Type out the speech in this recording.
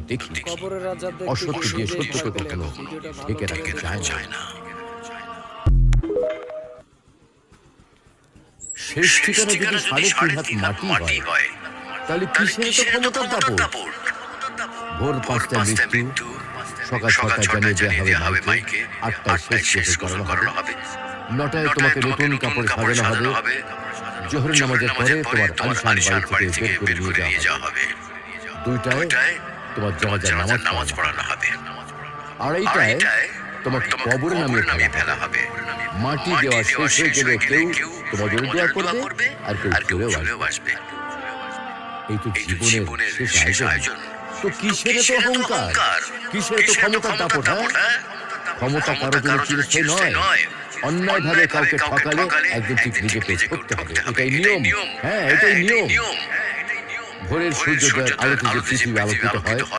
দেখি অসত্য দিয়ে সত্যকে কখনো ঢেকে রাখতে চায় না। শেষ ঠিকানা যদি 3.5 হাত মাটি হয় তাহলে কিসের এত ক্ষমতার দাপট? ভোর 5টায় মৃত্যু, সকাল 6টায় জানিয়ে দেওয়া হবে মাইকে, 8টায় শেষ গোসল করানো হবে, 9টায় তোমাকে নতুন কাপড় সাজানো হবে, জোহরের নামাজের পরে তোমার আলিশান বাড়ি থেকে বের করে নিয়ে যাওয়া হবে, 2টায় তোমার জানাজার নামাজ পড়ানো হবে, 2:30টায় তোমাকে কবরে নামিয়ে ফেলা হবে। মাটি দেওয়া শেষ হয়ে গেলে কেউ তোমার জন্য দোয়া করবে আর কেউ ফিরেও আসবে। এই তো জীবনের শেষ আয়োজন। তো কিসের এত অহংকার, কিসের এত ক্ষমতার দাপট? ক্ষমতা কারো জন্য চিরস্থায়ী নয়। অন্যায়ভাবে কাউকে ঠকালে একদিন ঠিক নিজেকে ঠকতে হবে, এটাই নিয়ম। হ্যাঁ, এটাই নিয়ম। ভোরের সূর্যোদয়ের আলোতে যে পৃথিবী আলোকিত হয়